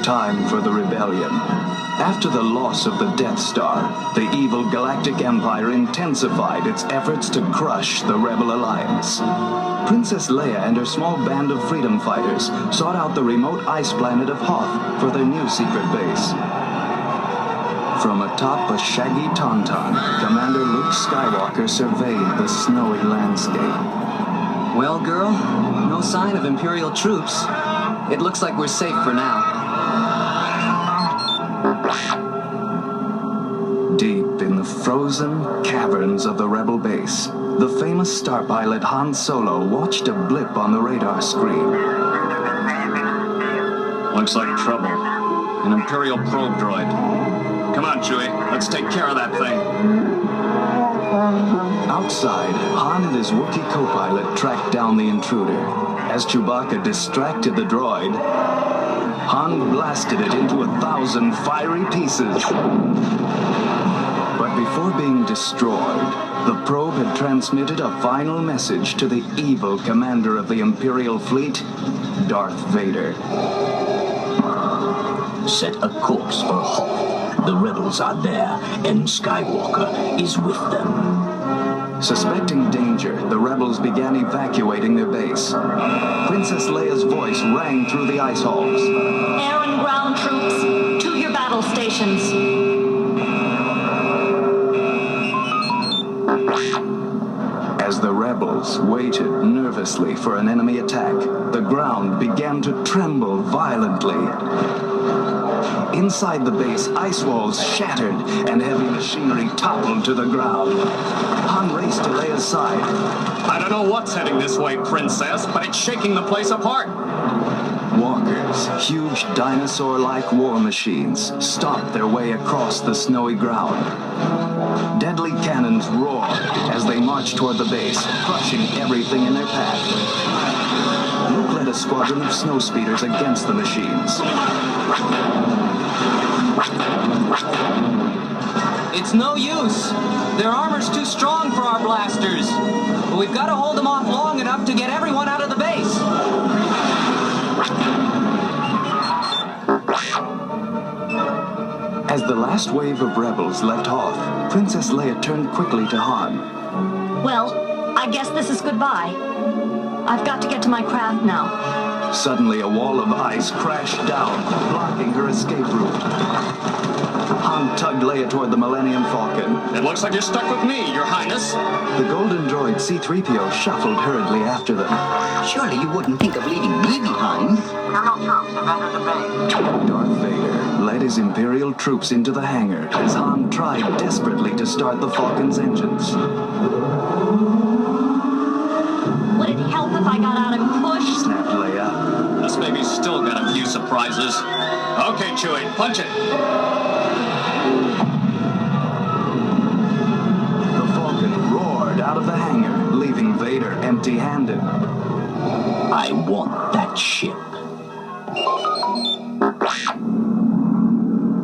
time for the rebellion. After the loss of the Death Star, the evil Galactic Empire intensified its efforts to crush the Rebel Alliance. Princess Leia and her small band of freedom fighters sought out the remote ice planet of Hoth for their new secret base. From atop a shaggy tauntaun, Commander Luke Skywalker surveyed the snowy landscape. Well, girl, no sign of Imperial troops. It looks like we're safe for now. Deep in the frozen caverns of the Rebel base, the famous star pilot Han Solo watched a blip on the radar screen. Looks like trouble. An Imperial probe droid. Come on, Chewie. Let's take care of that thing. Outside, Han and his Wookiee co-pilot tracked down the intruder. As Chewbacca distracted the droid, Han blasted it into 1,000 fiery pieces. But before being destroyed, the probe had transmitted a final message to the evil commander of the Imperial fleet, Darth Vader. Set a course for Hoth. The rebels are there, and Skywalker is with them. Suspecting danger, the rebels began evacuating their base. Princess Leia's voice rang through the ice halls. Air and ground troops, to your battle stations. As the rebels waited nervously for an enemy attack, the ground began to tremble violently. Inside the base, ice walls shattered and heavy machinery toppled to the ground. Han raced to Leia's side. I don't know what's heading this way, Princess, but it's shaking the place apart. Walkers, huge dinosaur-like war machines, stomped their way across the snowy ground. Deadly cannons roared as they marched toward the base, crushing everything in their path. Luke led a squadron of snowspeeders against the machines. It's no use. Their armor's too strong for our blasters. But we've got to hold them off long enough to get everyone out of the base. As the last wave of rebels left Hoth, Princess Leia turned quickly to Han. Well, I guess this is goodbye. I've got to get to my craft now. Suddenly, a wall of ice crashed down, blocking her escape route. Han tugged Leia toward the Millennium Falcon. It looks like you're stuck with me, Your Highness. The golden droid C-3PO shuffled hurriedly after them. Surely you wouldn't think of leaving me behind. Imperial troops have entered the base. Darth Vader led his Imperial troops into the hangar as Han tried desperately to start the Falcon's engines. Would it help if I got out and pushed? Snapped Leia. This baby's still got a few surprises. Okay, Chewie, punch it. The Falcon roared out of the hangar, leaving Vader empty-handed. I want that ship.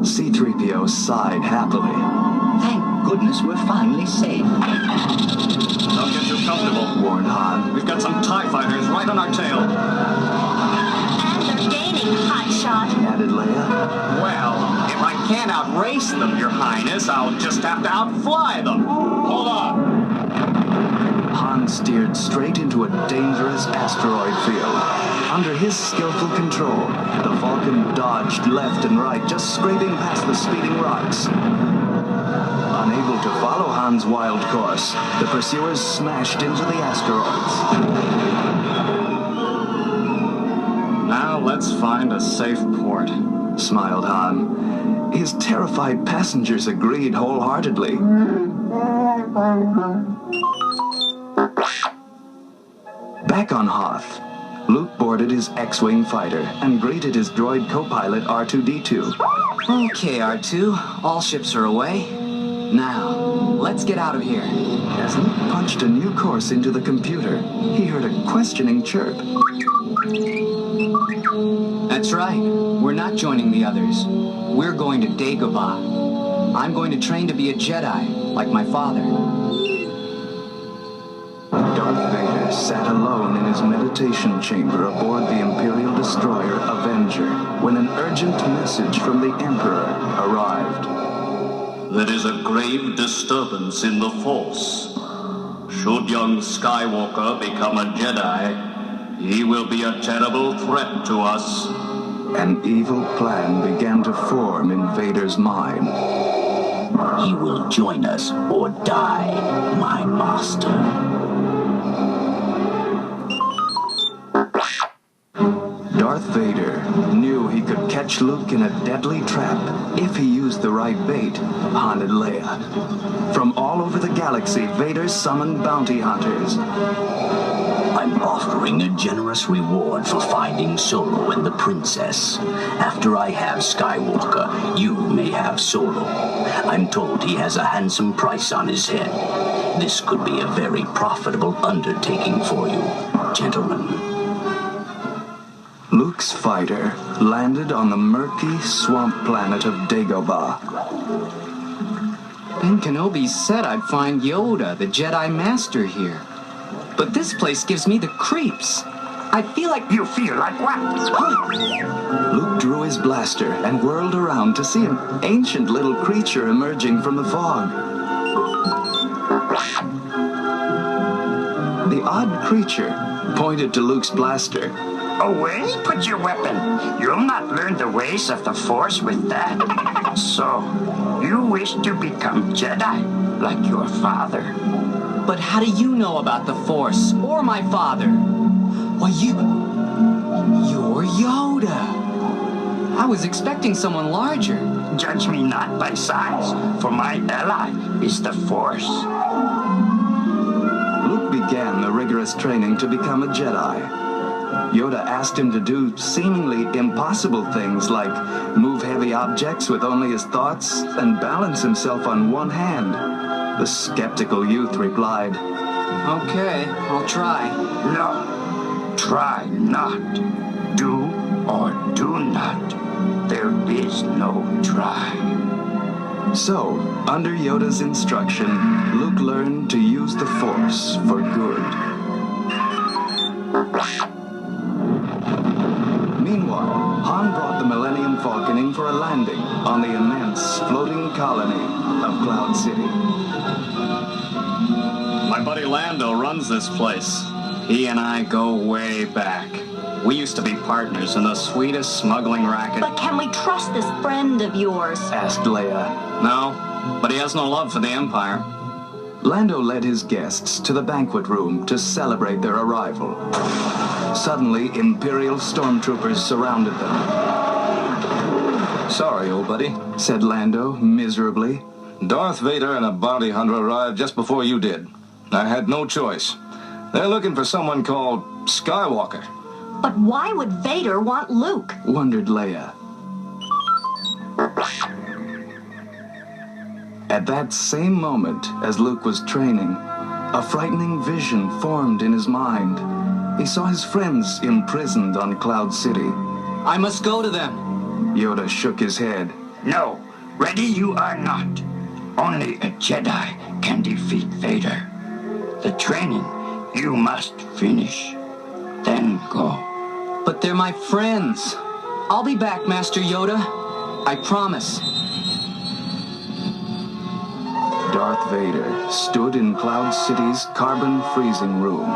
C-3PO sighed happily. Thank goodness we're finally safe. Don't get too comfortable, Warned Han. We've got some TIE fighters right on our tail. And they're gaining, hotshot. Added Leia. Well, if I can't outrace them, Your Highness, I'll just have to outfly them. Hold on. Han steered straight into a dangerous asteroid field. Under his skillful control, the Falcon dodged left and right, just scraping past the speeding rocks. Unable to follow Han's wild course, the pursuers smashed into the asteroids. Now let's find a safe port. Smiled Han. His terrified passengers agreed wholeheartedly. Back on Hoth, Luke boarded his X-Wing fighter and greeted his droid co-pilot R2-D2. Okay, R2. All ships are away. Now, let's get out of here. As Luke punched a new course into the computer, he heard a questioning chirp. That's right. We're not joining the others. We're going to Dagobah. I'm going to train to be a Jedi, like my father. Darth Vader Vader sat alone in his meditation chamber aboard the Imperial destroyer Avenger when an urgent message from the Emperor arrived. There is a grave disturbance in the Force. Should young Skywalker become a Jedi, he will be a terrible threat to us. An evil plan began to form in Vader's mind. He will join us or die, my master. Darth Vader knew he could catch Luke in a deadly trap if he used the right bait, Han and Leia. From all over the galaxy, Vader summoned bounty hunters. I'm offering a generous reward for finding Solo and the princess. After I have Skywalker, you may have Solo. I'm told he has a handsome price on his head. This could be a very profitable undertaking for you, gentlemen. Luke's fighter landed on the murky swamp planet of Dagobah. Ben Kenobi said I'd find Yoda, the Jedi Master, here. But this place gives me the creeps. I feel like... You feel like what? Luke drew his blaster and whirled around to see an ancient little creature emerging from the fog. The odd creature pointed to Luke's blaster. Away, put your weapon. You'll not learn the ways of the Force with that. So, you wish to become Jedi, like your father. But how do you know about the Force, or my father? Why, you're Yoda. I was expecting someone larger. Judge me not by size, for my ally is the Force. Luke began the rigorous training to become a Jedi. Yoda asked him to do seemingly impossible things like move heavy objects with only his thoughts and balance himself on one hand. The skeptical youth replied, Okay, I'll try. No, try not. Do or do not. There is no try. So, under Yoda's instruction, Luke learned to use the Force for good. Meanwhile, Han brought the Millennium Falcon in for a landing on the immense floating colony of Cloud City. My buddy Lando runs this place. He and I go way back. We used to be partners in the sweetest smuggling racket. But can we trust this friend of yours? Asked Leia. No, but he has no love for the Empire. Lando led his guests to the banquet room to celebrate their arrival. Suddenly, Imperial stormtroopers surrounded them. Sorry, old buddy, said Lando miserably. Darth Vader and a bounty hunter arrived just before you did. I had no choice. They're looking for someone called Skywalker. But why would Vader want Luke? Wondered Leia. At that same moment, as Luke was training, a frightening vision formed in his mind. He saw his friends imprisoned on Cloud City. I must go to them. Yoda shook his head. No, ready you are not. Only a Jedi can defeat Vader. The training you must finish, then go. But they're my friends. I'll be back, Master Yoda. I promise. Darth Vader stood in Cloud City's carbon freezing room.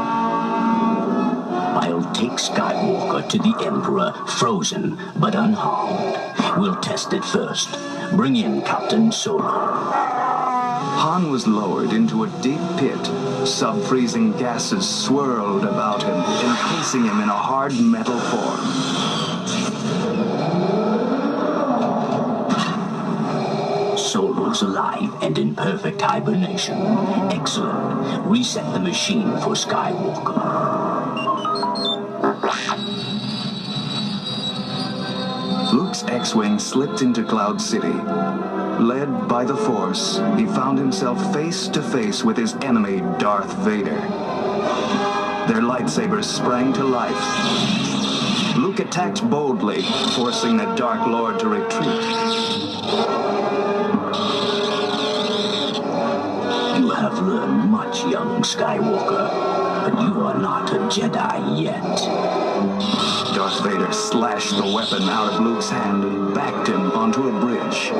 I'll take Skywalker to the Emperor, frozen but unharmed. We'll test it first. Bring in Captain Solo. Han was lowered into a deep pit. Sub-freezing gases swirled about him, encasing him in a hard metal form. Solo's alive and in perfect hibernation. Excellent. Reset the machine for Skywalker. Luke's X-Wing slipped into Cloud City. Led by the Force, he found himself face to face with his enemy, Darth Vader. Their lightsabers sprang to life. Luke attacked boldly, forcing the Dark Lord to retreat. You have learned much, young Skywalker. but you are not a Jedi yet. Darth Vader slashed the weapon out of Luke's hand and backed him onto a bridge.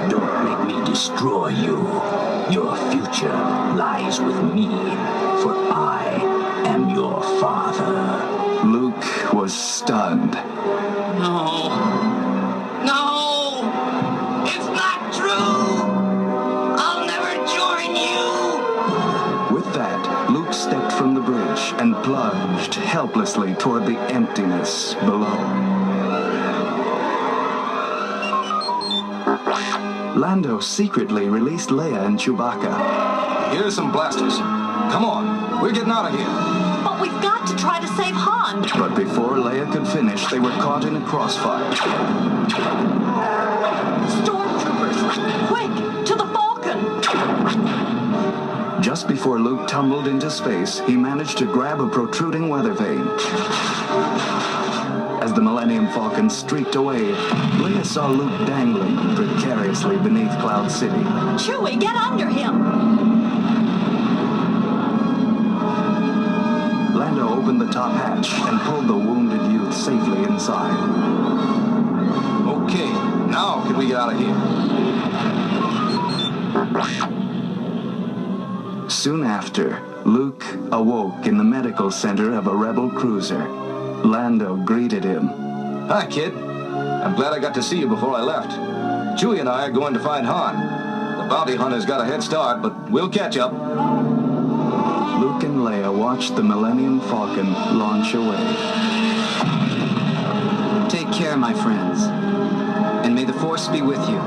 Don't make me destroy you. Your future lies with me, for I am your father. Luke was stunned. No. No! It's not true! I'll never join you! With that, Luke stepped from the bridge and plunged helplessly toward the emptiness below. Lando secretly released Leia and Chewbacca. Here's some blasters. Come on, we're getting out of here. But we've got to try to save Han. But before Leia could finish, they were caught in a crossfire. Stormtroopers! Quick! To the Falcon! Just before Luke tumbled into space, he managed to grab a protruding weather vane. As the Millennium Falcon streaked away, Leia saw Luke dangling precariously beneath Cloud City. Chewie, get under him! Lando opened the top hatch and pulled the wounded youth safely inside. Okay, now can we get out of here? Soon after, Luke awoke in the medical center of a rebel cruiser. Lando greeted him. Hi, kid. I'm glad I got to see you before I left. Chewie and I are going to find Han. The bounty hunter's got a head start, but we'll catch up. Luke and Leia watched the Millennium Falcon launch away. Take care, my friends. And may the Force be with you.